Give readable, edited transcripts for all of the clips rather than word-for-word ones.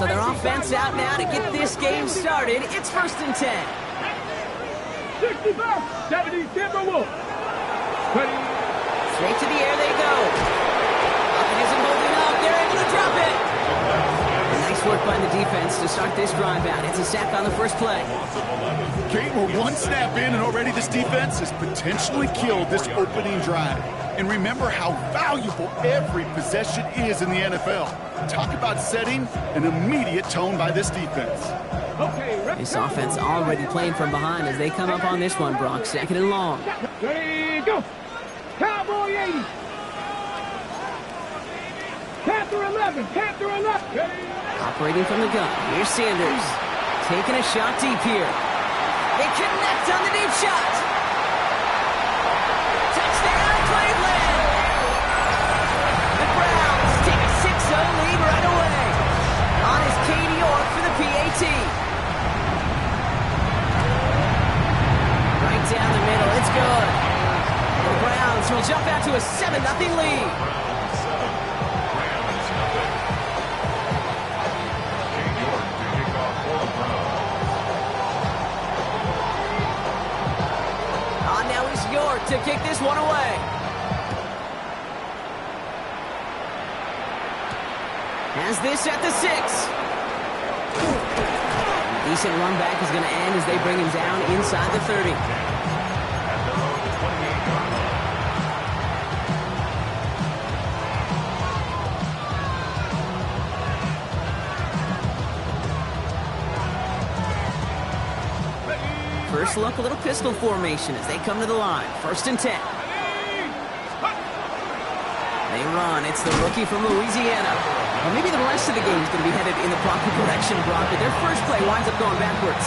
So their offense out now to get this game started. It's 1st and 10. 65, 70 Timberwolves. Straight to the air they go. It isn't holding up. They're able to drop it. Nice work by the defense to start this drive out. It's a sack on the first play. Kate, we're one snap in, and already this defense has potentially killed this opening drive. And remember how valuable every possession is in the NFL. Talk about setting an immediate tone by this defense. This offense already playing from behind as they come up on this one, Brock. 2nd and long. Ready, go. Cowboy 80. Panther 11. Panther 11. Ready. Operating from the gun. Here's Sanders. Taking a shot deep here. They connect on the deep shot. Touchdown, Cleveland. The Browns take a 6-0 lead right away. On is Katie Orr for the PAT. Right down the middle. It's good. The Browns will jump out to a 7-0 lead. To kick this one away. Has this at the 6. Decent run back is going to end as they bring him down inside the 30. First look, a little pistol formation as they come to the line. 1st and 10. They run. It's the rookie from Louisiana. Well, maybe the rest of the game is going to be headed in the proper direction, Brock, but their first play winds up going backwards.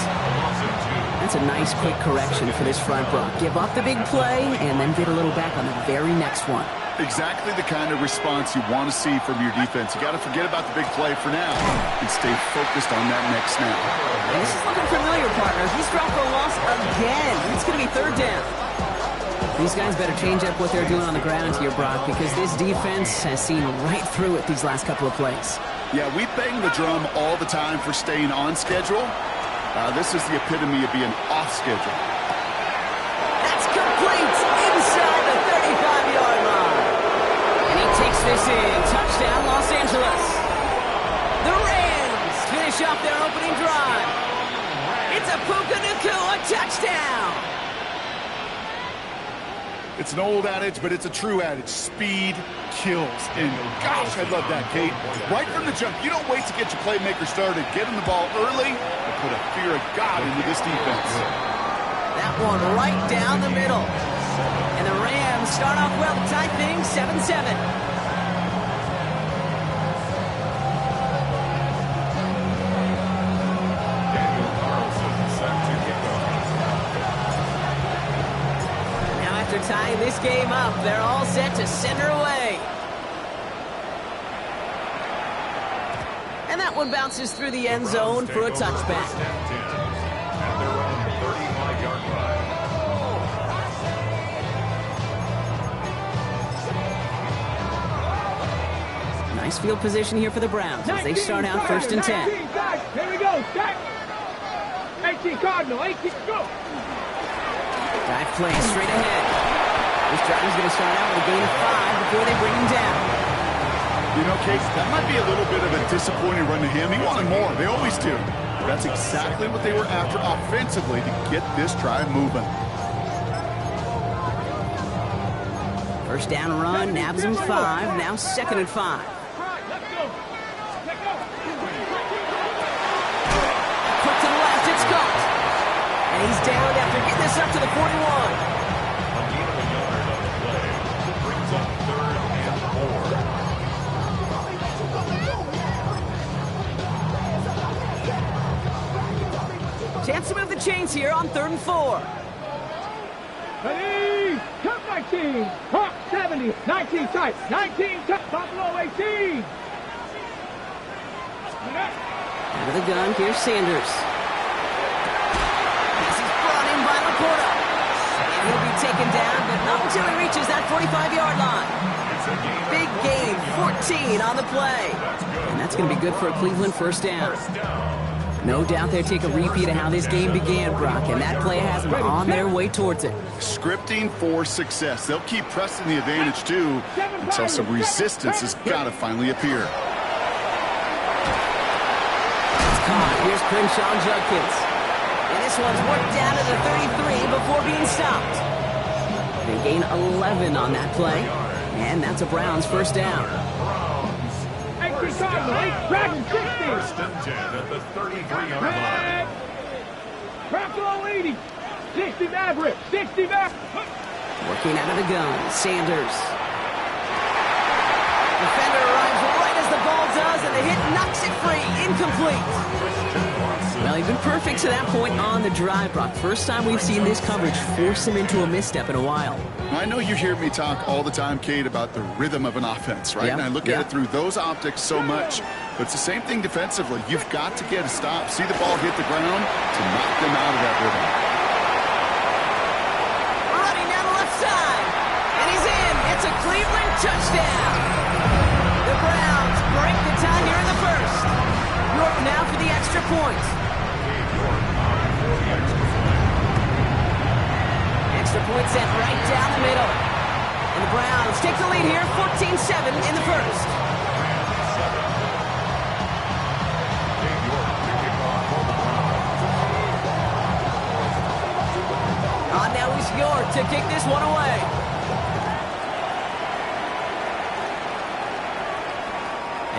That's a nice, quick correction for this front, Brock. Give up the big play and then get a little back on the very next one. Exactly the kind of response you want to see from your defense. You got to forget about the big play for now and stay focused on that next snap. And this is looking familiar, partner. He's dropped for a loss again. It's going to be 3rd down. These guys better change up what they're doing on the ground here, Brock, because this defense has seen right through it these last couple of plays. Yeah, we bang the drum all the time for staying on schedule. This is the epitome of being off schedule. That's complete inside the 35-yard line. And he takes this in. Touchdown, Los Angeles. The Rams finish off their opening drive. It's a Puka Nacua touchdown. It's an old adage, but it's a true adage. Speed kills. And gosh, I love that, Kate. Right from the jump, you don't wait to get your playmaker started. Get him the ball early and put a fear of God into this defense. That one right down the middle. And the Rams start off well to tie things 7-7. Tying this game up, they're all set to send her away. And that one bounces through the end zone for a touchback. Nice field position here for the Browns as they start out 1st and 10. Here we go, stack. 18 Cardinal, 18, go. Dive play straight ahead. This driver's going to start out with a gain of 5 before they bring him down. You know, Case, that might be a little bit of a disappointing run to him. He wanted more. They always do. That's exactly what they were after offensively to get this drive moving. First down run, nabs him 5. Now 2nd and 5. Quick to the left, it's caught. And he's down after getting this up to the 41. Chance to move the chains here on 3rd and 4. Ready, come 19, Hawk 70, 19 tight, 19 tight, Buffalo 18. Out of the gun, here's Sanders. This is brought in by Laporta. And he'll be taken down, but not until he reaches that 45-yard line. Big gain, 14 14 on the play. And that's going to be good for a Cleveland first down. No doubt they'll take a repeat of how this game began, Brock, and that play has them on their way towards it. Scripting for success. They'll keep pressing the advantage, too, until some resistance has got to finally appear. It's caught. Here's Crenshaw and Judkins. And this one's worked down to the 33 before being stopped. They gain 11 on that play, and that's a Browns first down. Dragon 60. First and 10 at the 33-yard line. Buffalo 80. 60 Maverick. 60 Maverick. Working out of the gun, Sanders. Defender arrives right as the ball does, and the hit knocks it free. Incomplete. Well, he's been perfect to that point on the drive, Brock. First time we've seen this coverage force him into a misstep in a while. I know you hear me talk all the time, Kate, about the rhythm of an offense, right? Yep. And I look at it through those optics so much. But it's the same thing defensively. You've got to get a stop, see the ball hit the ground to knock them out of that rhythm. Running down the left side. And he's in. It's a Cleveland touchdown. The Browns break the tie here in the first. York now for the extra point. Extra point sent right down the middle. And the Browns take the lead here, 14-7 in the first. Now is York to kick this one away.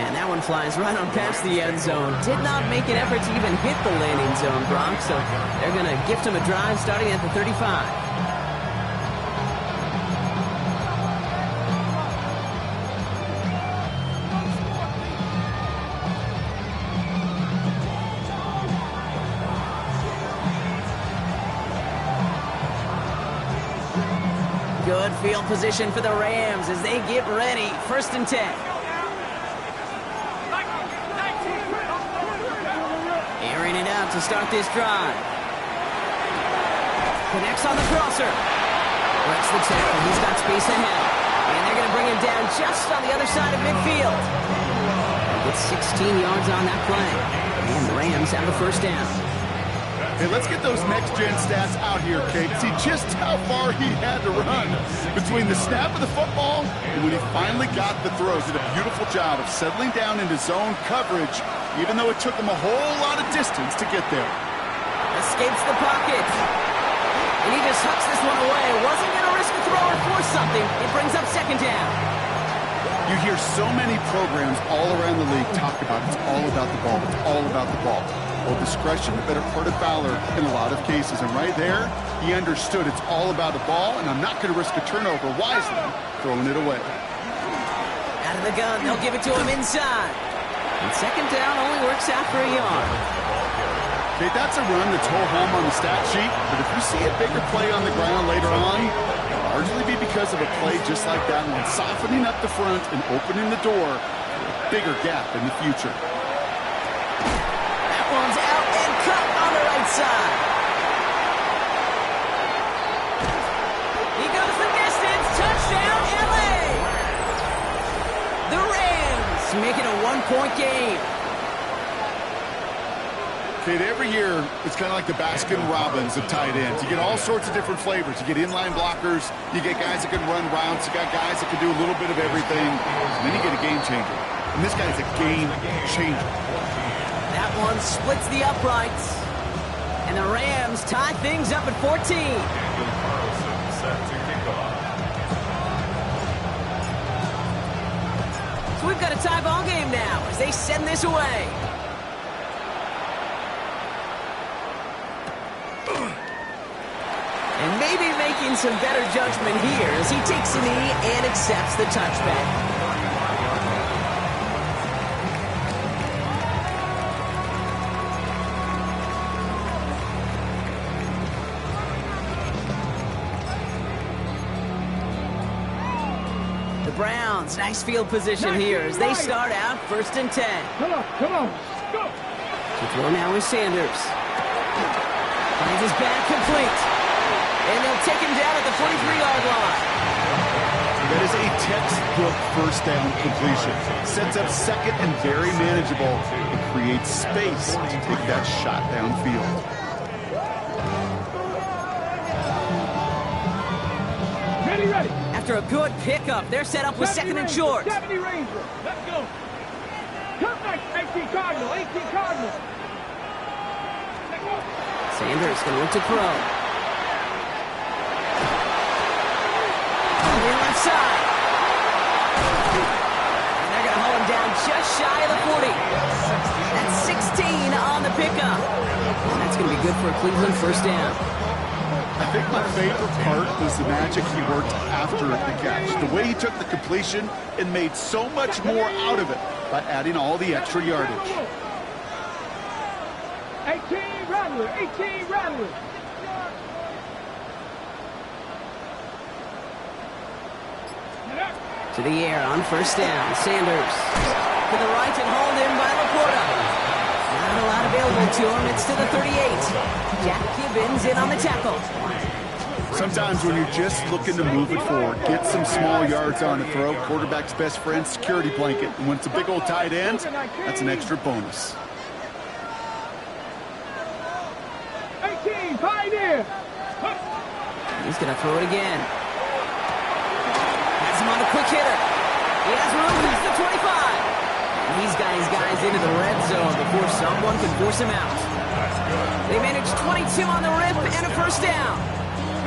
And that one flies right on past the end zone. Did not make an effort to even hit the landing zone, Brock, so they're going to gift him a drive starting at the 35. Good field position for the Rams as they get ready. First and 10. Airing it out to start this drive. Connects on the crosser. Breaks the tackle. He's got space ahead. And they're going to bring him down just on the other side of midfield. Gets 16 yards on that play. And the Rams have the first down. Hey, let's get those next-gen stats out here, Kate. See just how far he had to run between the snap of the football and when he finally got the throws. Did a beautiful job of settling down into zone coverage, even though it took him a whole lot of distance to get there. Escapes the pocket. And he just hucks this one away. Wasn't going to risk a throw or force something. It brings up second down. You hear so many programs all around the league talk about it's all about the ball. It's all about the ball. Well, discretion, the better part of valor in a lot of cases. And right there, he understood it's all about the ball, and I'm not going to risk a turnover wisely, throwing it away. Out of the gun, they'll give it to him inside. And second down only works out for a yard. Okay, that's a run that's whole home on the stat sheet, but if you see a bigger play on the ground later on, it'll largely be because of a play just like that one, softening up the front and opening the door for a bigger gap in the future. One's out and cut on the right side. He goes the distance. Touchdown, LA. The Rams make it a one-point game. Kate, every year, it's kind of like the Baskin-Robbins of tight ends. You get all sorts of different flavors. You get inline blockers. You get guys that can run routes. You got guys that can do a little bit of everything. And then you get a game changer. And this guy's a game changer. That one splits the uprights. And the Rams tie things up at 14. So we've got a tie ball game now as they send this away. And maybe making some better judgment here as he takes a knee and accepts the touchback. Browns, nice field position here as they start out first and 10. Come on, go. To throw now is Sanders. Finds his back complete. And they'll take him down at the 43-yard line. That is a textbook first down completion. Sets up second and very manageable and creates space to take that shot downfield. Ready. After a good pickup, they're set up with second and short. 70 Ranger. Let's go. Come back, 18 Cardinal. Sanders going to look to throw. On the left side. And they're going to hold him down just shy of the 40. That's 16 on the pickup. And that's going to be good for a Cleveland first down. I think my favorite part was the magic he worked after the catch. The way he took the completion and made so much more out of it by adding all the extra yardage. 18 Rattler. To the air on first down. Sanders to the right and hauled in by Laporta. Not a lot available to him. It's to the 38. Jack Gibbons in on the tackle. Sometimes when you're just looking to move it forward, get some small yards on the throw, quarterback's best friend, security blanket. And when it's a big old tight end, that's an extra bonus. 18, Pioneer. He's going to throw it again. Has him on a quick hitter. He has room. He's the 25. And he's got his guys into the red zone before someone can force him out. They managed 22 on the rip and a first down.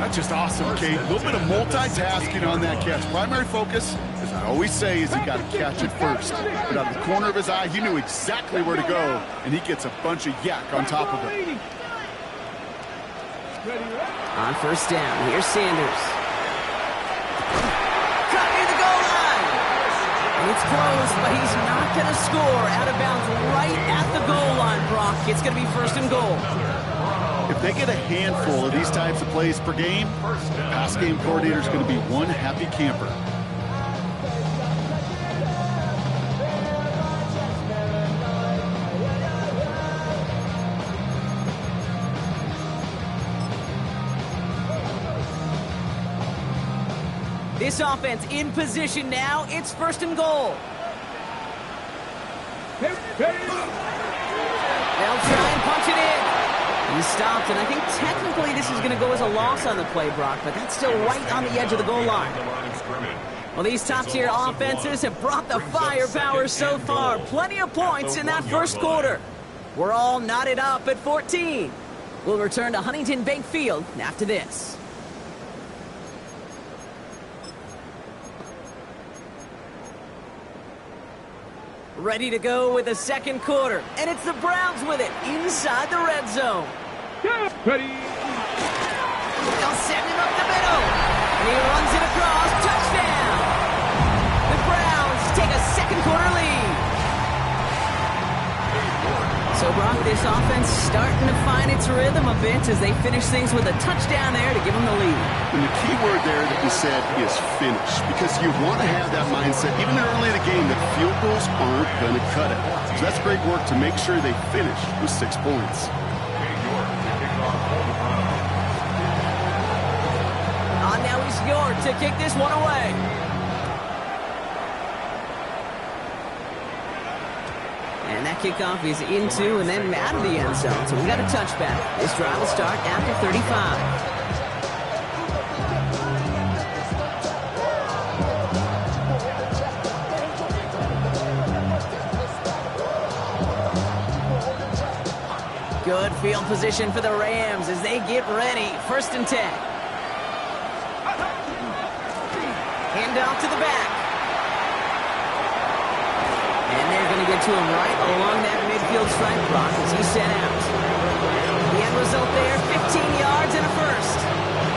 That's just awesome, Kate. A little bit of multitasking on that catch. Primary focus, as I always say, is he got to catch it first. But out of the corner of his eye, he knew exactly where to go, and he gets a bunch of yak on top of it. On first down, here's Sanders. Cut near the goal line. And it's close, but he's not going to score. Out of bounds right at the goal line, Brock. It's going to be first and goal. If they get a handful of these types of plays per game, the pass game coordinator is going to be one happy camper. This offense in position now. It's first and goal. They'll try and punch it in. He's stopped, and I think technically this is going to go as a loss on the play, Brock, but that's still right on the edge of the goal line. Well, these top-tier offenses have brought the firepower so far. Plenty of points in that first quarter. We're all knotted up at 14. We'll return to Huntington Bank Field after this. Ready to go with the second quarter, and it's the Browns with it inside the red zone. Ready. They'll send him up the middle, and he runs it across. Touchdown! The Browns take a second quarter lead. So, Brock, this offense starting to find its rhythm a bit as they finish things with a touchdown there to give them the lead. And the key word there that we said is finish, because you want to have that mindset, even early in the game, that field goals aren't going to cut it. So that's great work to make sure they finish with 6 points. Now he's York to kick this one away. And that kickoff is into and then out of the end zone. So we got a touchback. This drive will start after 35. Good field position for the Rams as they get ready. First and 10. Hand off to the back. And they're going to get to him right along that midfield stripe block as he's sent out. The end result there, 15 yards and a first.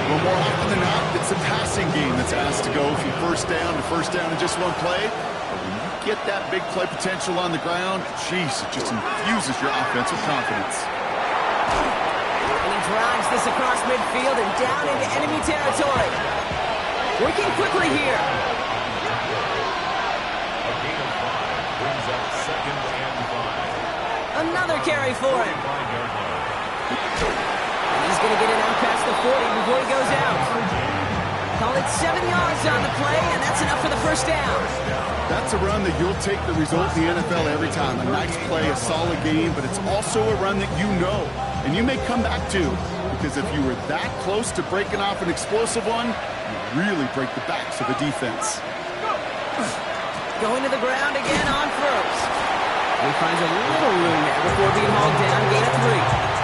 Well, more often than not, it's the passing game that's asked to go from first down to first down in just one play. But when you get that big play potential on the ground, geez, it just infuses your offensive confidence. And he drives this across midfield and down into enemy territory. Working quickly here. A gain of 5 brings up second and 5. Another carry for him. 5-yard line. And he's going to get it out past the 40 before he goes out. Call it 7 yards on the play, and that's enough for for the first down. That's a run that you'll take the result in the NFL every time. A nice play, a solid game, but it's also a run that you know, and you may come back to, because if you were that close to breaking off an explosive one, you really break the backs of the defense. Going to the ground again on first. He finds a little room there before being hauled down, gain of 3.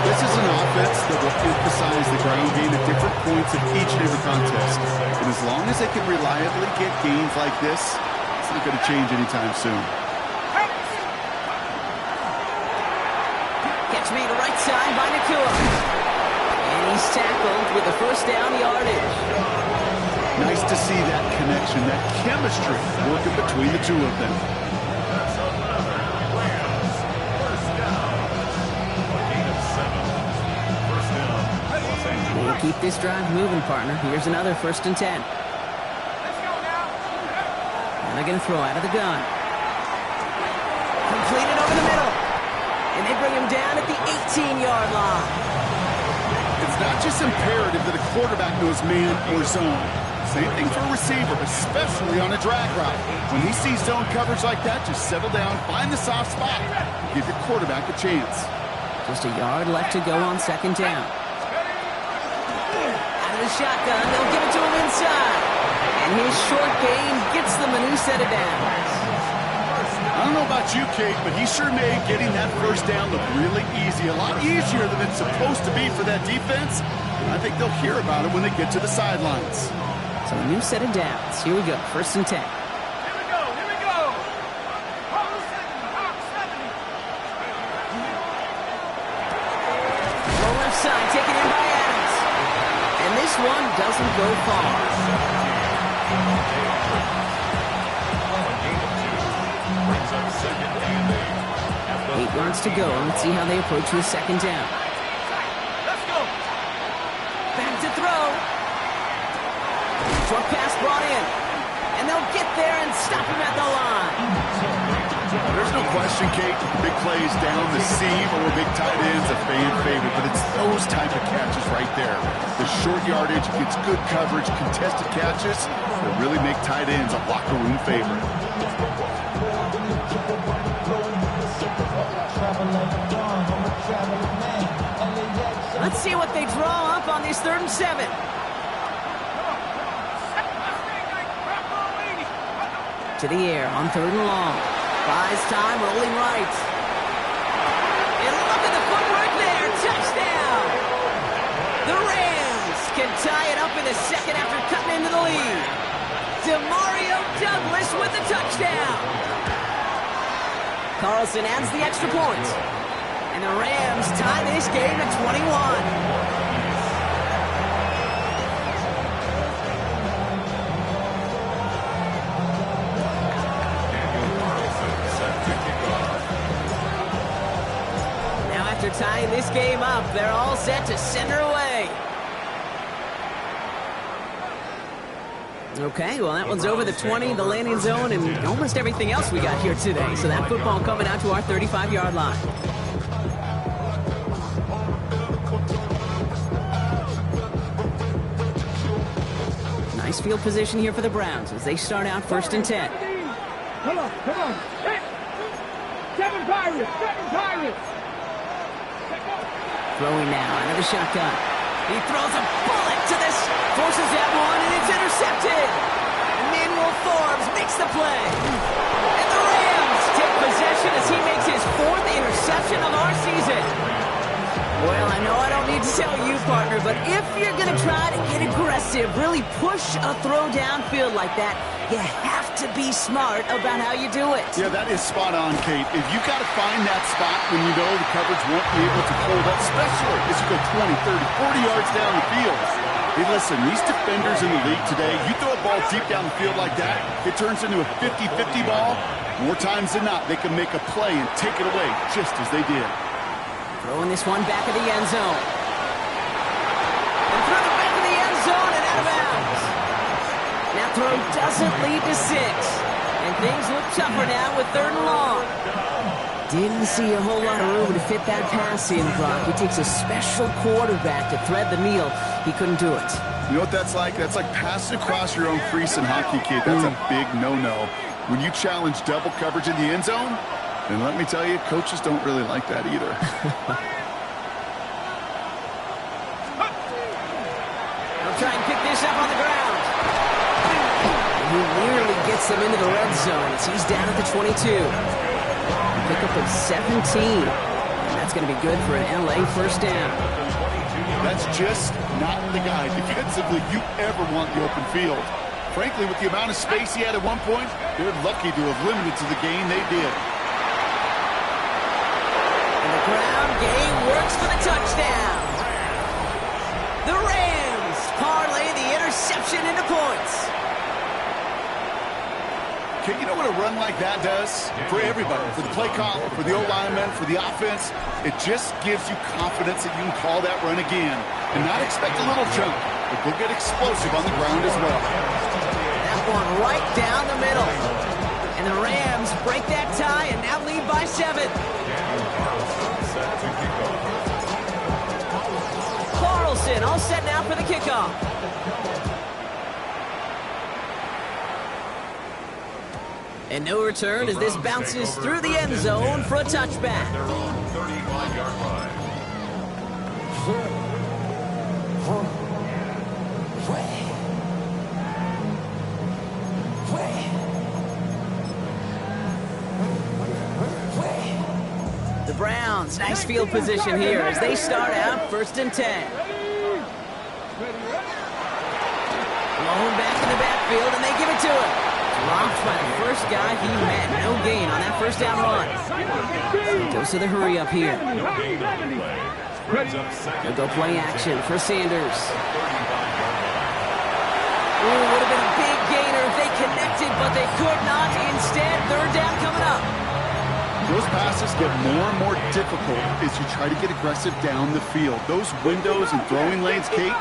This is an offense that will emphasize the ground game at different points of each and every contest. And as long as they can reliably get gains like this, it's not going to change anytime soon. Catch me to the right side by Nakua. And he's tackled with the first down yardage. Nice to see that connection, that chemistry working between the two of them. We'll keep this drive moving, partner. Here's another 1st and 10. And they're going to throw out of the gun. Completed over the middle. And they bring him down at the 18-yard line. It's not just imperative that a quarterback knows man or zone. Same thing for a receiver, especially on a drag route. When he sees zone coverage like that, just settle down, find the soft spot, and give your quarterback a chance. Just a yard left to go on 2nd down. The shotgun, they'll give it to him inside. And his short gain gets them a new set of downs. I don't know about you, Kate, but he sure made getting that first down look really easy. A lot easier than it's supposed to be for that defense. I think they'll hear about it when they get to the sidelines. So a new set of downs. Here we go, 1st and 10. Here we go. Low left side, taken in by Adams. And this one doesn't go far. Brings up 2nd and 8. 8 yards to go. Let's see how they approach with 2nd down. Let's go. Back to throw. Short pass brought in. And they'll get there and stop him at the line. There's no question, Kate, the big plays down the seam or big tight ends, a fan favorite, but it's those type of catches right there. The short yardage gets good coverage, contested catches that really make tight ends a locker room favorite. Let's see what they draw up on this 3rd and 7. To the air on 3rd and long. Buys time, rolling right. And look at the footwork there. Touchdown! The Rams can tie it up in the 2nd after cutting into the lead. DeMario Douglas with the touchdown. Carlson adds the extra point. And the Rams tie this game at 21. After tying this game up, they're all set to send her away. Okay, well, that one's over the 20, the landing zone, and almost everything else we got here today. So that football coming out to our 35-yard line. Nice field position here for the Browns as they start out 1st and 10. Come on. Hey. 7 Pirates. Throwing now, another shotgun. He throws a bullet to this, forces that one, and it's intercepted. Emmanuel Forbes makes the play. And the Rams take possession as he makes his 4th interception of our season. Well, I know I don't need to tell you, partner, but if you're going to try to get aggressive, really push a throw downfield like that, you have to be smart about how you do it. Yeah, that is spot on, Kate. If you got to find that spot when you know the coverage won't be able to hold up, especially as you go 20, 30, 40 yards down the field. Hey, listen, these defenders in the league today, you throw a ball deep down the field like that, it turns into a 50-50 ball. More times than not, they can make a play and take it away just as they did. Throwing this one back of the end zone. And through the back of the end zone and out of bounds. That throw doesn't lead to 6. And things look tougher now with 3rd and long. Didn't see a whole lot of room to fit that pass in, Brock. It takes a special quarterback to thread the needle. He couldn't do it. You know what that's like? That's like passing across your own crease in hockey, kid. That's a big no-no. When you challenge double coverage in the end zone, then let me tell you, coaches don't really like that either. They'll try and pick this up on the ground. He nearly gets them into the red zone as he's down at the 22. Pick up of 17. And that's going to be good for an LA first down. That's just not the guy defensively you ever want the open field. Frankly, with the amount of space he had at one point, they're lucky to have limited to the gain they did. And the ground game works for the touchdown. The Rams parlay the interception into points. You know what a run like that does? For everybody, for the play caller, for the O-lineman, for the offense, it just gives you confidence that you can call that run again and not expect a little jump, but go get explosive on the ground as well. That one right down the middle. And the Rams break that tie and now lead by 7. Carlson all set now for the kickoff. And no return as this bounces through the end zone for a touchback. Their own 35-yard line. The Browns, nice field position here as they start out 1st and 10. Blown back in the backfield and they give it to him. Dropped by the first guy he met. No gain on that first down run. He goes to the hurry up here. They'll go play action for Sanders. Ooh, would have been a big gainer if they connected, but they could not. Instead, 3rd down coming up. Those passes get more and more difficult as you try to get aggressive down the field. Those windows and throwing lanes, Kate,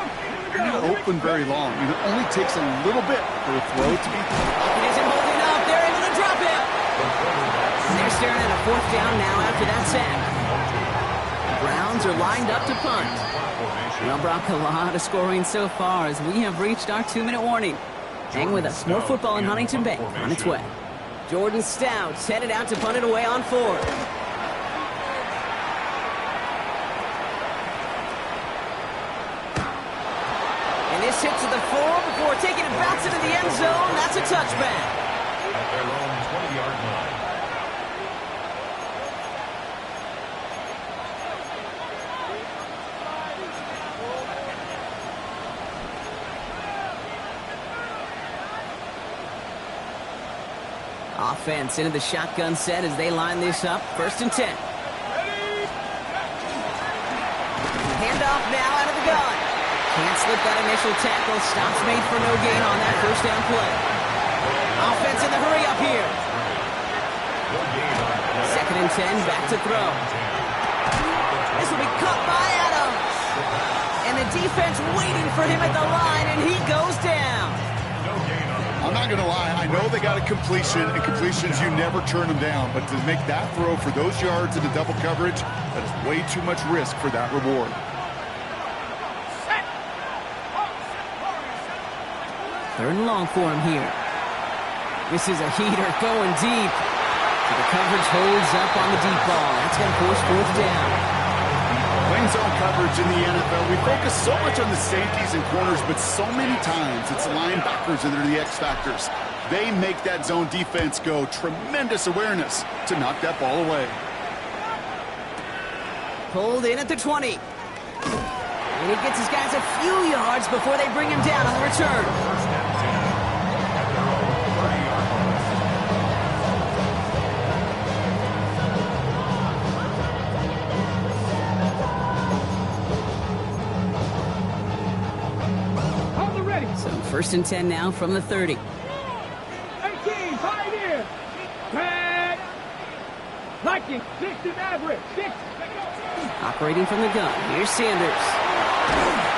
they're not open very long. It only takes a little bit for a throw to be... It isn't holding up. They're able to drop it. And they're staring at a 4th down now after that sack. The Browns are lined up to punt. Well, Brock, a lot of scoring so far as we have reached our 2-minute warning. Hang with us. More football in Huntington Bay on its way. Jordan Stout's headed out to punt it away on 4th. This hits to the 4 before taking it bounce into the end zone. That's a touchback. At their own 20-yard line. Offense into the shotgun set as they line this up. 1st and 10. Handoff now out of the gun. Can't slip that initial tackle. Stops made for no gain on that first down play. Offense in the hurry up here. 2nd and 10, back to throw. This will be caught by Adams. And the defense waiting for him at the line, and he goes down. I'm not going to lie. I know they got a completion, and completions, you never turn them down. But to make that throw for those yards into double coverage, that is way too much risk for that reward. 3rd and long for him here. This is a heater going deep. So the coverage holds up on the deep ball. That's going to force 4th down. Playing zone coverage in the NFL, we focus so much on the safeties and corners, but so many times it's linebackers that are the X factors. They make that zone defense go. Tremendous awareness to knock that ball away. Pulled in at the 20. And he gets his guys a few yards before they bring him down on the return. So 1st and 10 now from the 30. 18, pioneer. Tag. Liking, 60 average. 6. Operating from the gun. Here's Sanders.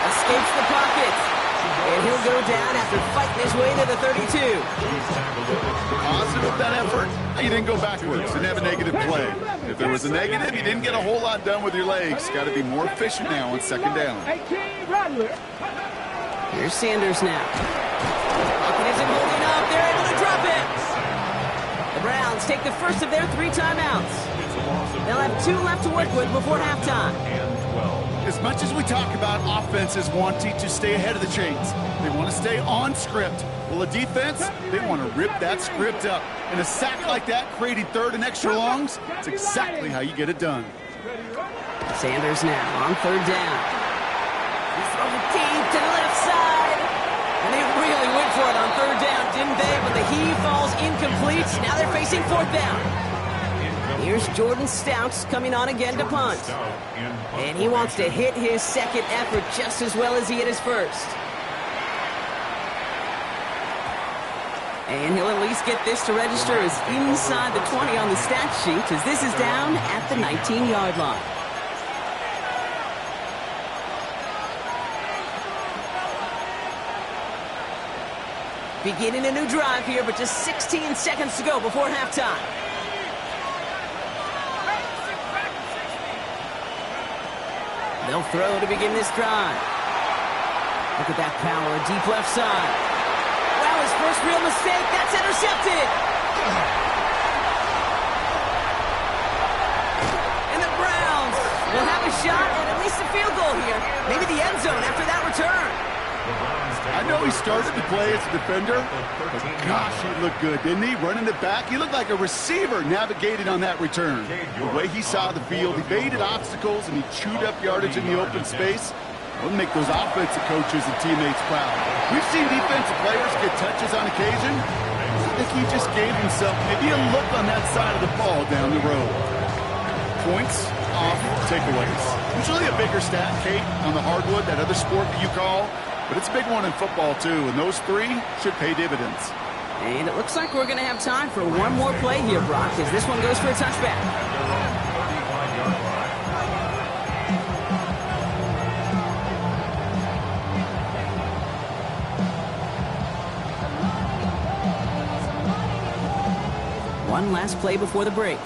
Escapes the pocket. And he'll go down after fighting his way to the 32. Positive that effort. He didn't go backwards, didn't have a negative play. If there was a negative, he didn't get a whole lot done with your legs. Got to be more efficient now on second down. 18, Rattler. Here's Sanders now. Pocket isn't holding up. They're able to drop it. The Browns take the first of their 3 timeouts. They'll have 2 left to work with before halftime. As much as we talk about offenses wanting to stay ahead of the chains, they want to stay on script. Well, a defense, they want to rip that script up. And a sack like that, creating 3rd and extra longs, it's exactly how you get it done. Sanders now on 3rd down. He's throwing deep to the left side. And they really went for it on 3rd down, didn't they? But the heave falls incomplete. Now they're facing 4th down. Here's Jordan Stouts coming on again to punt. And he wants to hit his second effort just as well as he hit his first. And he'll at least get this to register as inside the 20 on the stat sheet, as this is down at the 19-yard line. Beginning a new drive here, but just 16 seconds to go before halftime. They'll throw to begin this drive. Look at that power, deep left side. Wow, his first real mistake. That's intercepted. And the Browns will have a shot at least a field goal here. Maybe the end zone after that return. I know he started to play as a defender, but gosh, he looked good, didn't he? Running it back, he looked like a receiver navigating on that return. The way he saw the field, he baited obstacles, and he chewed up yardage in the open space. It'll make those offensive coaches and teammates proud. We've seen defensive players get touches on occasion. I think he just gave himself maybe a look on that side of the ball down the road. Points off takeaways. Usually a bigger stat, Kate, on the hardwood, that other sport that you call. But it's a big one in football, too, and those 3 should pay dividends. And it looks like we're going to have time for one more play here, Brock, as this one goes for a touchback. One last play before the break.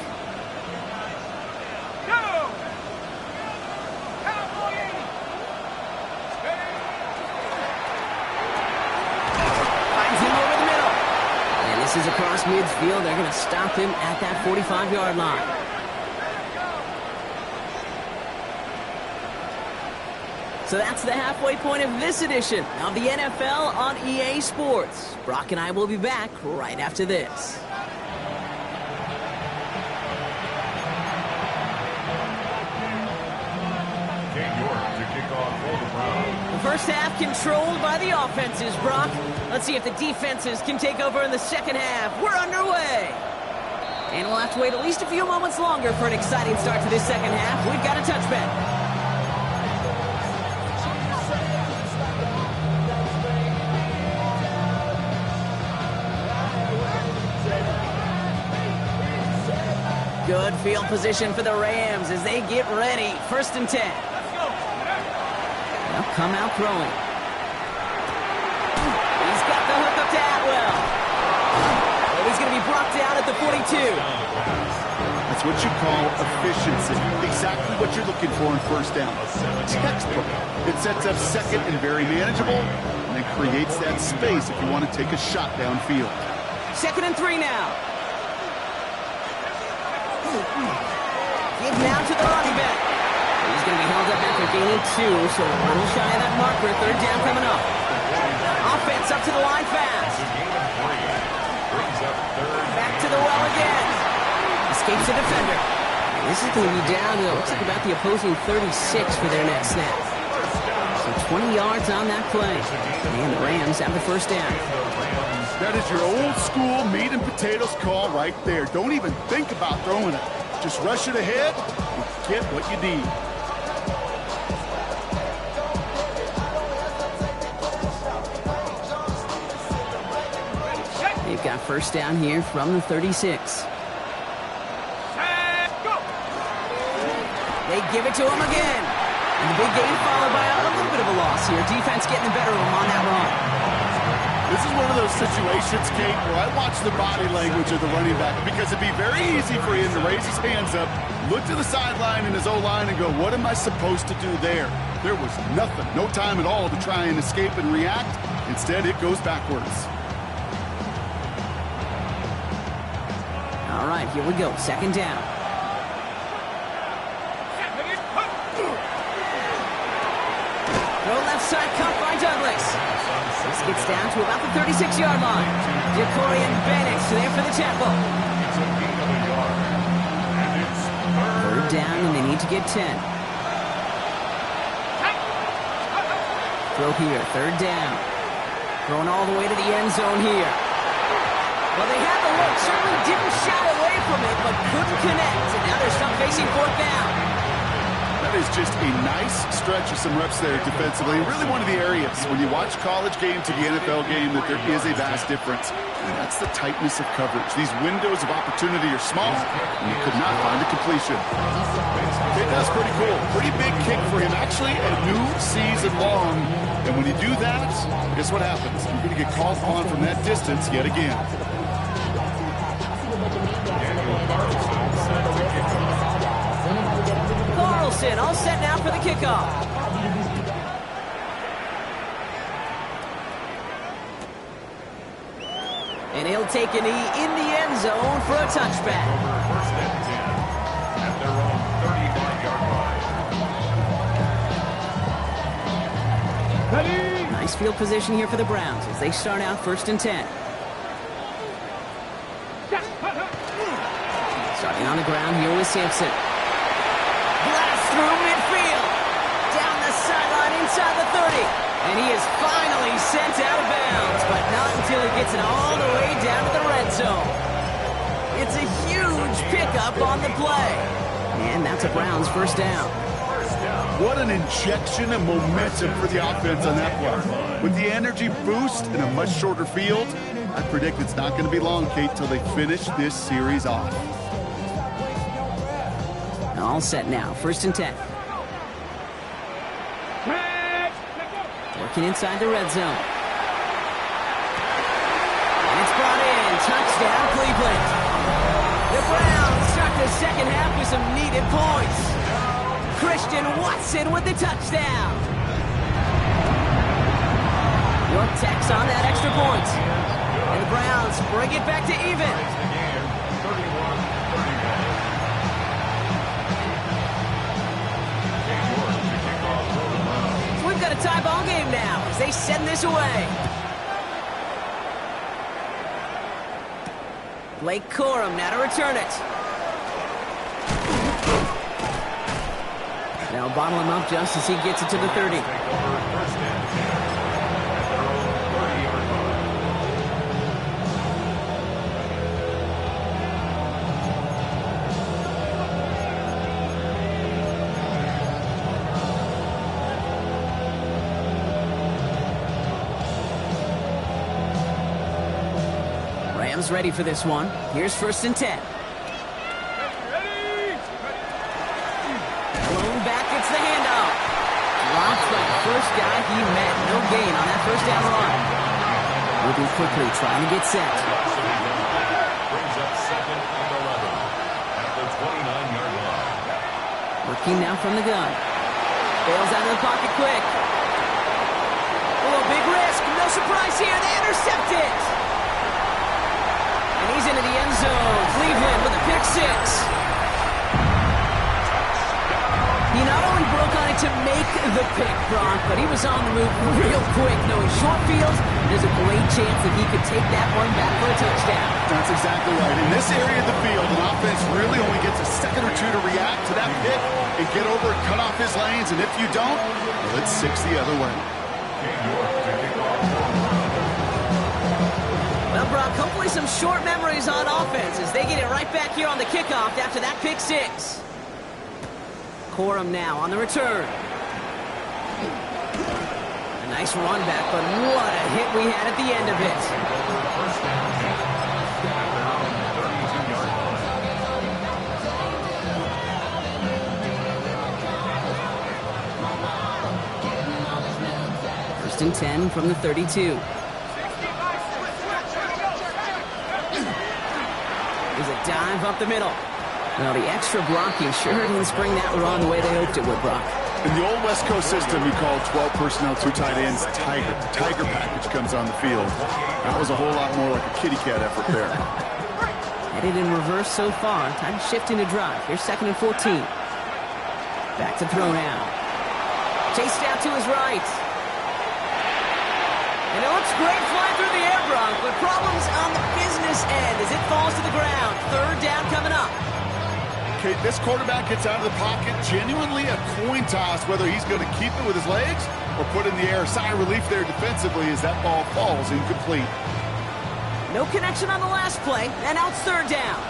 Is across midfield. They're going to stop him at that 45-yard line. So that's the halfway point of this edition of the NFL on EA Sports. Brock and I will be back right after this. First half controlled by the offenses, Brock. Let's see if the defenses can take over in the second half. We're underway. And we'll have to wait at least a few moments longer for an exciting start to this second half. We've got a touchback. Good field position for the Rams as they get ready. 1st and 10. They'll come out throwing. He's got the hook up to Atwell. And he's going to be brought down at the 42. That's what you call efficiency. Exactly what you're looking for in 1st down. Textbook. It sets up second and very manageable, and it creates that space if you want to take a shot downfield. 2nd and 3 now. Give now to the running back. He's going to be held up after gaining 2, so a little shy of that marker. 3rd down coming up. Offense up to the line fast. Back to the well again. Escapes the defender. And this is going to be down to, looks like about the opposing 36 for their next snap. So 20 yards on that play. And the Rams have the 1st down. That is your old school meat and potatoes call right there. Don't even think about throwing it. Just rush it ahead and get what you need. They've got 1st down here from the 36. They give it to him again. And the big gain followed by a little bit of a loss here. Defense getting the better of him on that run. This is one of those situations, Kate, where I watch the body language of the running back because it'd be very easy for him to raise his hands up, look to the sideline in his O-line and go, what am I supposed to do there? There was nothing, no time at all to try and escape and react. Instead, it goes backwards. All right, here we go. Second down. Throw left side cut by Douglas. This gets down to about the 36-yard line. Jacorian Bennett there for the tackle. It's a gain of a yard. And it's Third down, and they need to get 10. Throw here, third down. Throwing all the way to the end zone here. Well, they had the look, certainly didn't shy away from it, but couldn't connect. And now they're stuck facing fourth down. That is just a nice stretch of some reps there defensively. Really one of the areas when you watch college game to the NFL game that there is a vast difference. And that's the tightness of coverage. These windows of opportunity are small, and you could not find a completion. Okay, that's pretty cool. Pretty big kick for him. Actually, a new season long. And when you do that, guess what happens? You're going to get called upon from that distance yet again. Carlson all set now for the kickoff. And he'll take a knee in the end zone for a touchback. first and 10 at their own 35-yard line. Ready. Nice field position here for the Browns as they start out first and 10. Starting on the ground here with Sampson. Blast through midfield. Down the sideline inside the 30. And he is finally sent out of bounds, but not until he gets it all the way down to the red zone. It's a huge pickup on the play. And that's a Browns first down. What an injection of momentum for the offense on that play. With the energy boost in a much shorter field, I predict it's not going to be long, Kate, till they finish this series off. All set now, first and 10. Working inside the red zone. And it's brought in, touchdown Cleveland. The Browns start the second half with some needed points. Christian Watson with the touchdown. York tacks on that extra point. And the Browns bring it back to even. So we've got a tie ball game now as they send this away. Blake Corum now to return it. Now bottle him up just as he gets it to the 30. Rams ready for this one. Here's first and 10. The handoff. Drops the first guy he met. No gain on that first down run. Moving quickly, trying to get set. Brings up second and 11 at the 29-yard line. Working now from the gun. Bails out of the pocket quick. Oh, big risk. No surprise here. They intercept it. And he's into the end zone. Cleveland with a pick six. He not only broke on it to make the pick, Brock, but he was on the move real quick. Knowing short fields, there's a great chance that he could take that one back for a touchdown. That's exactly right. In this area of the field, an offense really only gets a second or two to react to that pick and get over and cut off his lanes. And if you don't, well, it's six the other way. Well, Brock, hopefully some short memories on offense as they get it right back here on the kickoff after that pick six. Corum now on the return. A nice run back, but what a hit we had at the end of it. First and 10 from the 32. There's a dive up the middle. Well, the extra blocking sure didn't spring that one on the way they hoped it would, Brock. In the old West Coast system, we call 12 personnel, 2 tight ends, Tiger. The Tiger package comes on the field. That was a whole lot more like a kitty cat effort there. Headed in reverse so far. Time to shift into drive. Here's 2nd and 14. Back to throw now. Chased out to his right. And it looks great flying through the air, Brock, but problems on the business end as it falls to the ground. 3rd down coming up. Okay, this quarterback gets out of the pocket. Genuinely a coin toss whether he's going to keep it with his legs or put in the air. Sigh of relief there defensively as that ball falls incomplete. No connection on the last play, and now it's 3rd down.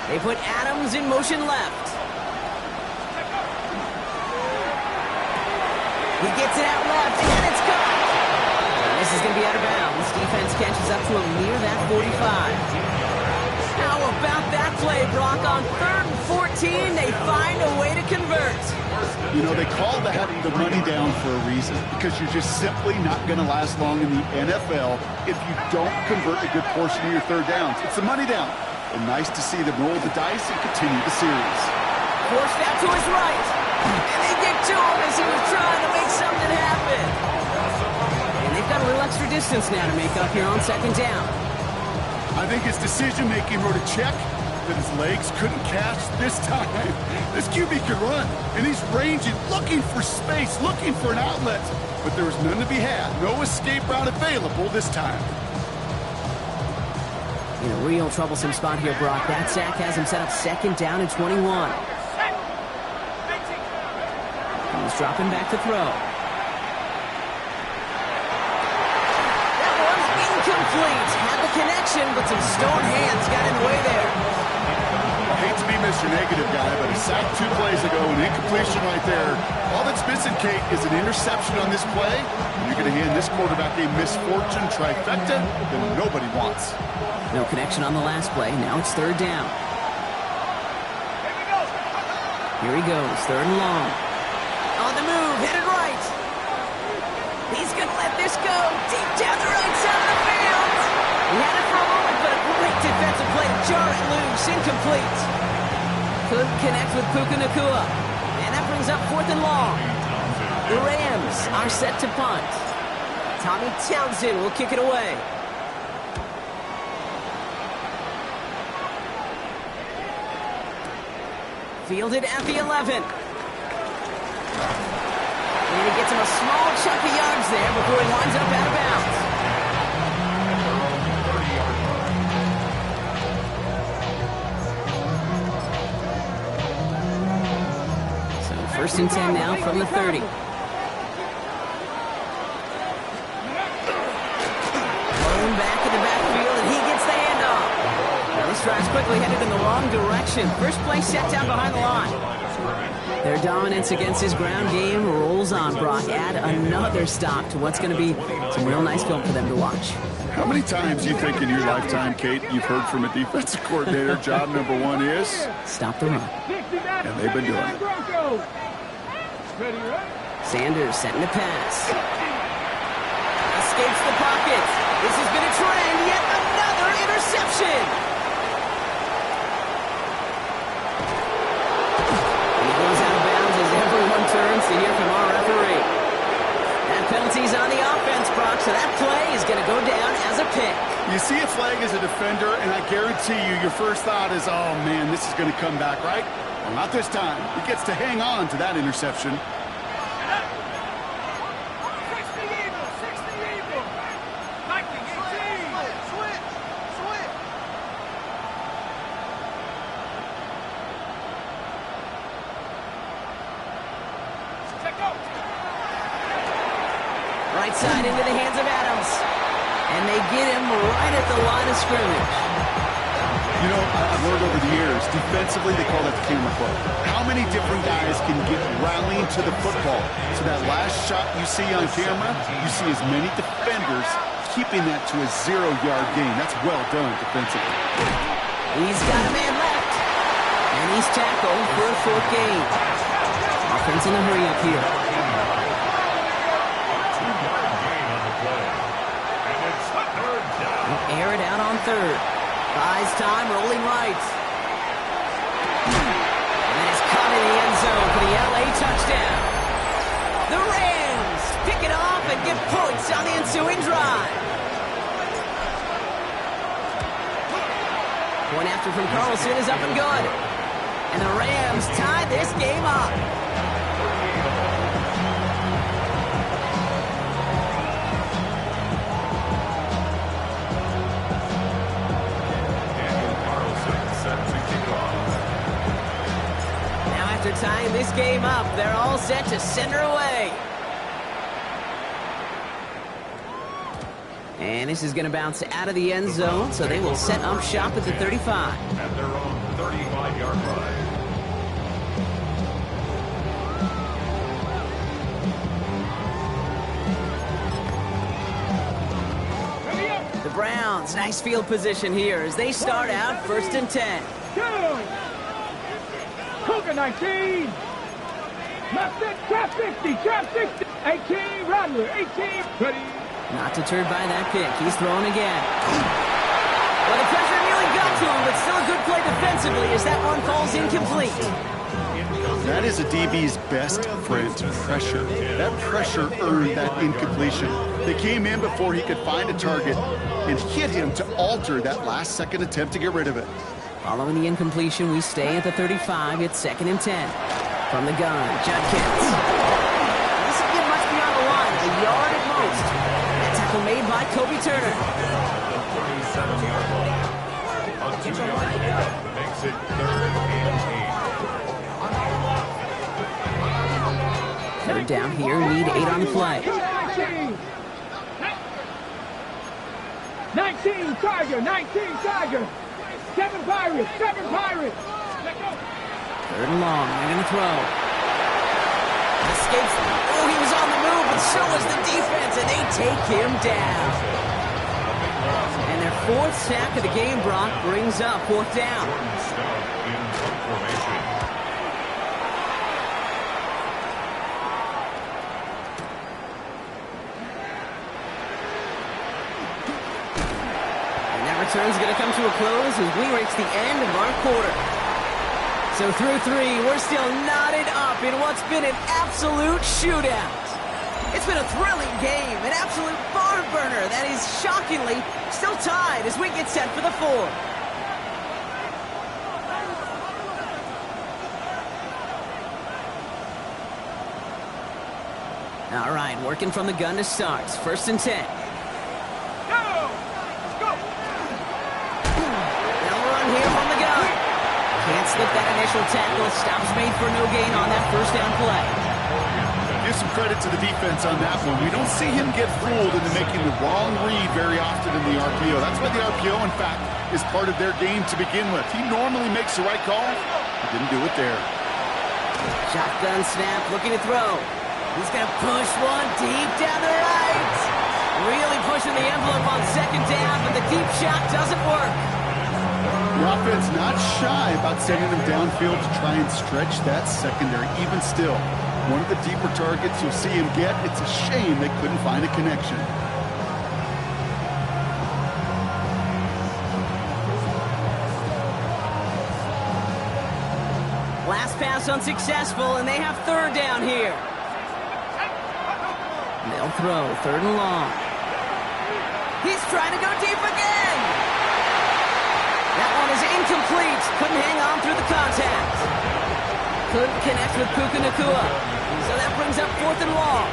They put Adams in motion left. He gets it out left, and it's gone. And this is going to be out of bounds. Defense catches up to him near that 45. How about that play, Brock? On 3rd and 14, they find a way to convert. You know, they call that the money down for a reason, because you're just simply not going to last long in the NFL if you don't convert a good portion of your 3rd downs. It's the money down. And nice to see them roll the dice and continue the series. Forced out to his right. And they get to him as he was trying to make something happen. And they've got a little extra distance now to make up here on 2nd down. I think his decision-making wrote a check that his legs couldn't catch this time. This QB can run, and he's ranging, looking for space, looking for an outlet. But there was none to be had. No escape route available this time. In a real troublesome spot here, Brock. That sack has him set up 2nd down and 21. He's dropping back to throw. That one's incomplete. Had the connection, but some stone hands got in the way there. I hate to be Mr. Negative guy, but a sack 2 plays ago, an incompletion right there. All that's missing, Kate, is an interception on this play. And you're going to hand this quarterback a misfortune trifecta that nobody wants. No connection on the last play. Now it's 3rd down. Here he goes, 3rd and long. On the move, headed right. He's going to let this go deep down the right side of the field. He had it for a moment, but a great defensive play to jar it loose. Incomplete. Couldn't connect with Puka Nacua. And that brings up 4th and long. The Rams are set to punt. Tommy Townsend will kick it away. Fielded at the 11. And he gets him a small chunk of yards there before he winds up out of bounds. So 1st and 10 now from the 30. Thrown back in the backfield, and he gets the handoff. Now this drive's quickly headed in the wrong direction. First play set down behind the line. Their dominance against his ground game rolls on, Brock. Add another stop to what's going to be some real nice film for them to watch. How many times do you think in your lifetime, Kate, you've heard from a defensive coordinator, job number 1 is? Stop the run. And they've been doing it. Sanders setting the pass. Escapes the pocket. This has been a trend. Yet another interception. Everyone turns to hear from our referee. That penalty's on the offense, Brock, so that play is going to go down as a pick. You see a flag as a defender, and I guarantee you, your first thought is, oh, man, this is going to come back, right? Well, not this time. He gets to hang on to that interception. Right side into the hands of Adams. And they get him right at the line of scrimmage. You know, I've learned over the years, defensively, they call that the camera club. How many different guys can get rallying to the football? So that last shot you see on camera, you see as many defenders keeping that to a 0-yard gain. That's well done defensively. He's got a man left. And he's tackled for a 4th gain. Offense in a hurry up here. Air it out on 3rd. Buys time, rolling right. And then it's caught in the end zone for the LA touchdown. The Rams pick it off and get points on the ensuing drive. Point after from Carlson is up and good. And the Rams tie this game up. Now after tying this game up, they're all set to send her away. And this is going to bounce out of the end zone, so they will set up shop at the 35. At their own 35-yard line. The Browns, nice field position here as they start out 1st and 10. Cougar 19. Left it, trap 60, trap 60. 18, Rattler, 18, ready. Not deterred by that pick. He's throwing again. Well, the pressure nearly got to him, but still a good play defensively as that one falls incomplete. That is a DB's best friend, pressure. That pressure earned that incompletion. They came in before he could find a target and hit him to alter that last-second attempt to get rid of it. Following the incompletion, we stay at the 35. It's 2nd and 10. From the gun, John Kentz. This will get much beyond the line, a yard at most. That tackle made by Kobe Turner. The 37-yard line. A 2-yard pickup makes it 3rd and 8. 3rd down here, need 8 on the play. 19 Tiger, 19 Tiger. 7 Pirates, 7 Pirates. 3rd and long, they're going to throw. Escapes. Oh, he was on the move, but so was the defense, and they take him down. And their 4th sack of the game, Brock, brings up 4th down. In punt formation. And that return's going to come to a close as we reach the end of our quarter. So through 3, we're still knotted up in what's been an absolute shootout. It's been a thrilling game, an absolute barn burner that is shockingly still tied as we get set for the 4th. All right, working from the gun to start. 1st and 10. Now run here from the gun. Can't slip that initial tackle. Stops made for no gain on that 1st down play. Give some credit to the defense on that one. We don't see him get fooled into making the wrong read very often in the RPO. That's why the RPO, in fact, is part of their game to begin with. He normally makes the right call. He didn't do it there. Shotgun snap, looking to throw. He's going to push one deep down the right. Really pushing the envelope on 2nd down, but the deep shot doesn't work. The offense not shy about sending them downfield to try and stretch that secondary. Even still, one of the deeper targets you'll see him get. It's a shame they couldn't find a connection. Last pass unsuccessful, and they have 3rd down here. They'll throw 3rd and long. He's trying to go deep again. That one is incomplete. Couldn't hang on through the contact. Couldn't connect with Puka Nacua. So that brings up 4th and long.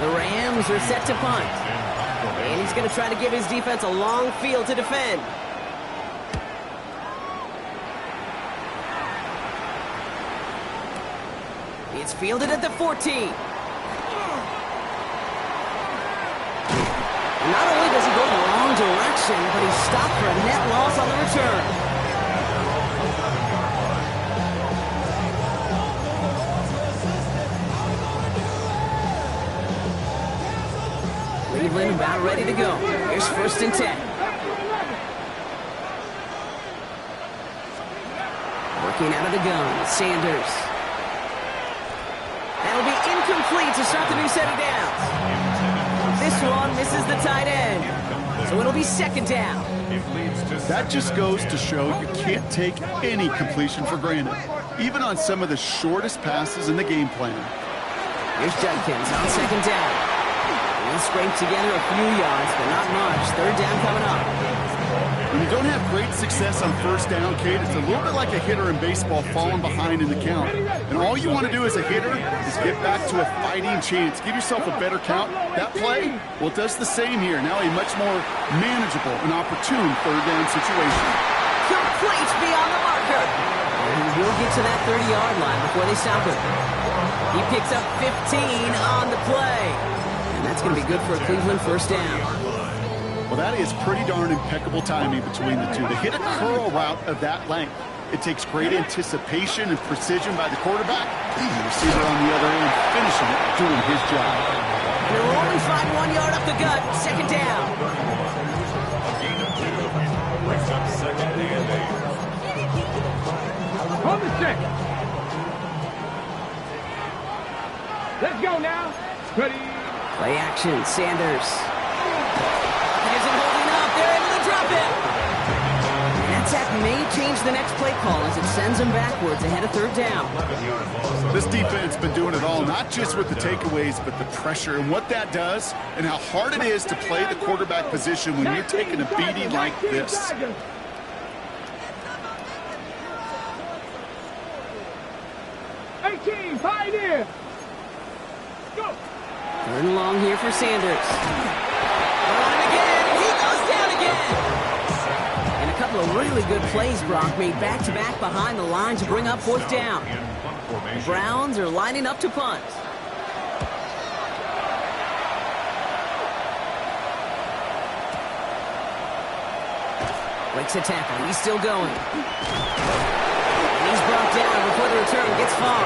The Rams are set to punt. And he's going to try to give his defense a long field to defend. It's fielded at the 14. Not only does he go the wrong direction, but he's stopped for a net loss on the return. Cleveland about ready to go. Here's 1st and 10. Working out of the gun, Sanders. That'll be incomplete to start the new set of downs. This one misses the tight end. So it'll be second down. That just goes to show you can't take any completion for granted, even on some of the shortest passes in the game plan. Here's Judkins on second down. He'll scrape together a few yards, but not much. Third down coming up. When you don't have great success on first down, Kate, it's a little bit like a hitter in baseball falling behind in the count. And all you want to do as a hitter is get back to a fighting chance. Give yourself a better count. That play, well, it does the same here. Now a much more manageable and opportune third down situation. Complete beyond the marker. And he will get to that 30-yard line before they stop him. He picks up 15 on the play. And that's going to be good for a Cleveland first down. Well, that is pretty darn impeccable timing between the two. To hit a curl route of that length, it takes great anticipation and precision by the quarterback. The receiver on the other end finishing it, doing his job. And they'll only find 1 yard up the gut. Second down. On the check. Let's go now. Ready. Play action, Sanders. He isn't holding up. They're able to drop it. And that sack may change the next play call as it sends them backwards ahead of third down. This defense has been doing it all, not just with the takeaways, but the pressure and what that does and how hard it is to play the quarterback position when you're taking a beating like this. 18, Pioneer. Go. Third and long here for Sanders. On him again. He goes down again. And a couple of really good plays, Brock, made back-to-back behind the line to bring up fourth down. The Browns are lining up to punt. Breaks a tackle. He's still going. And he's brought down before the return gets far.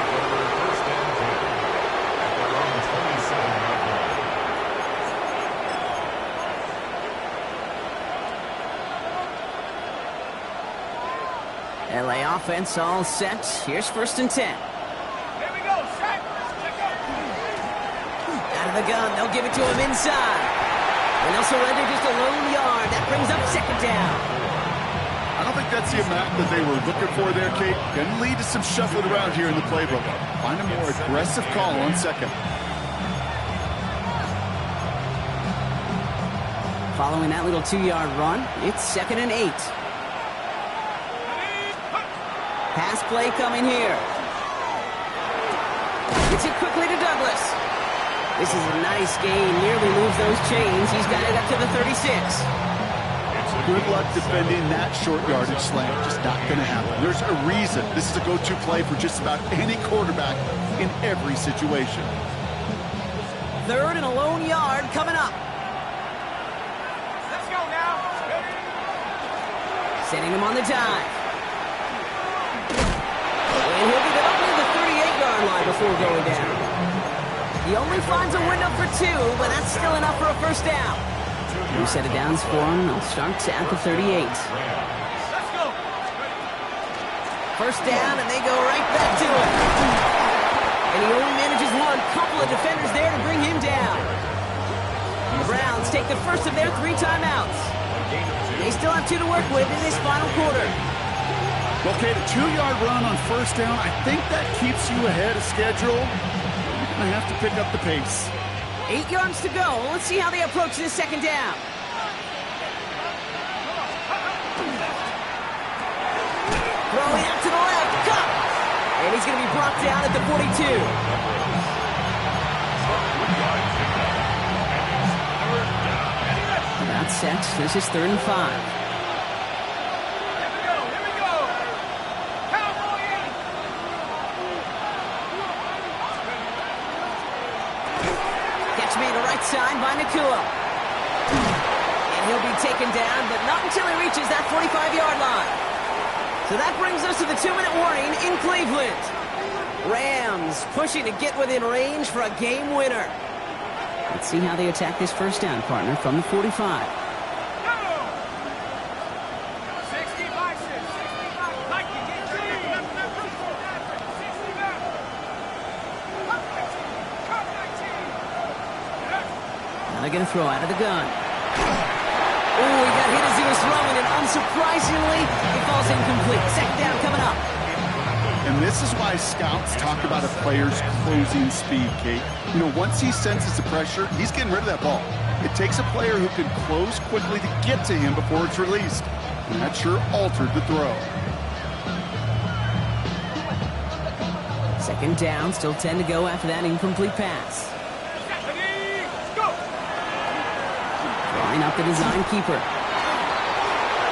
LA offense all set. Here's first and 10. Here we go, set. Out of the gun, they'll give it to him inside. And they'll surrender just a lone yard. That brings up second down. I don't think that's the amount that they were looking for there, Kate. Going to lead to some shuffling around here in the playbook. Find a more aggressive call on second. Following that little 2-yard run, it's 2nd and 8. Pass play coming here. Gets it quickly to Douglas. This is a nice gain. Nearly moves those chains. He's got it up to the 36. Good luck defending that short yardage slam. Just not going to happen. There's a reason this is a go-to play for just about any quarterback in every situation. Third and a lone yard coming up. Let's go now. Sending him on the dive. And he'll get it up near the 38-yard line before going down. He only finds a window for 2, but that's still enough for a first down. New set of downs for him. They'll start at the 38. Let's go. First down, and they go right back to it. And he only manages one. Couple of defenders there to bring him down. The Browns take the first of their 3 timeouts. They still have 2 to work with in this final quarter. Well, Kate, a 2-yard run on first down, I think that keeps you ahead of schedule. You're going to have to pick up the pace. 8 yards to go. Let's see how they approach this second down. Throwing out to the left. Cut! And he's going to be brought down at the 42. That's set. This is 3rd and 5. Side by Nakua. And he'll be taken down, but not until he reaches that 45-yard line. So that brings us to the 2-minute warning in Cleveland. Rams pushing to get within range for a game winner. Let's see how they attack this first down, partner, from the 45. going to throw out of the gun. Oh, he got hit as he was throwing, and unsurprisingly, it falls incomplete. Second down coming up. And this is why scouts talk about a player's closing speed, Kate. You know, once he senses the pressure, he's getting rid of that ball. It takes a player who can close quickly to get to him before it's released. And that sure altered the throw. Second down, still 10 to go after that incomplete pass. Drawing up the design keeper.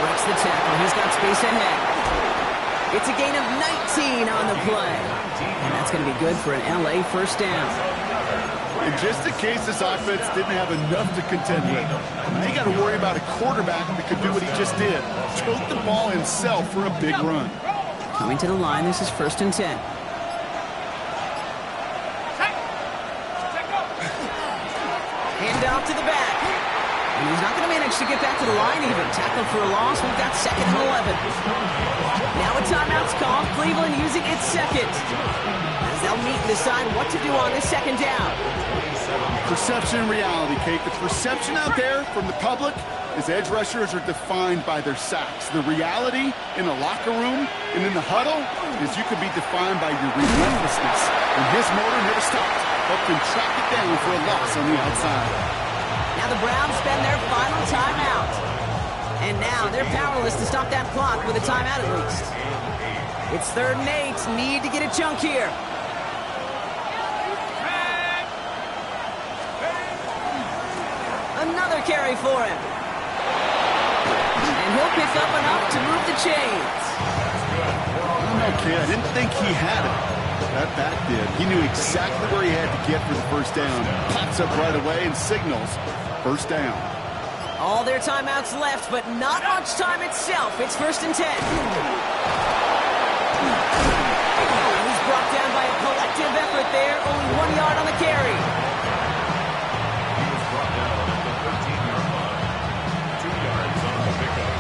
Breaks the tackle. He's got space ahead. It's a gain of 19 on the play. And that's going to be good for an LA first down. And just in case this offense didn't have enough to contend with, now you got to worry about a quarterback that could do what he just did. Tote the ball himself for a big run. Coming to the line, this is 1st and 10. Hand off to the back. And he's not going to manage to get back to the line even. Tackled for a loss. We've got 2nd and 11. Now a timeout's called. Cleveland using its second. As they'll meet and decide what to do on this 2nd down. Perception and reality, Kate. The perception out there from the public is edge rushers are defined by their sacks. The reality in the locker room and in the huddle is you can be defined by your relentlessness. And his motor never stopped. Helped him track it down for a loss on the outside. Now the Browns spend their final timeout. And now they're powerless to stop that clock with a timeout at least. It's 3rd and 8. Need to get a chunk here. Another carry for him. And he'll pick up enough to move the chains. Okay, I didn't think he had it. That back did. He knew exactly where he had to get for the first down. Pops up right away and signals first down. All their timeouts left, but not much time itself. It's 1st and 10. And he's brought down by a collective effort there. Only 1 yard on the carry. He was brought down at the 13-yard line. 2 yards on the pickup.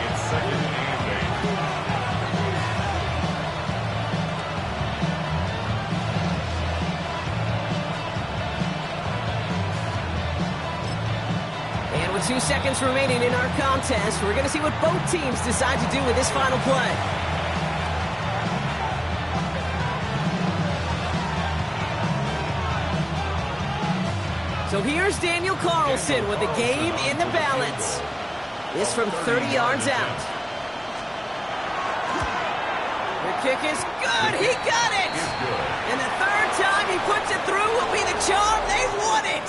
It's 2nd and 8. And with 2 seconds remaining in our contest, we're going to see what both teams decide to do with this final play. So here's Daniel Carlson with the game in the balance. This from 30 yards out. The kick is good. He got it. And the 3rd time he puts it through will be the charm. They won it.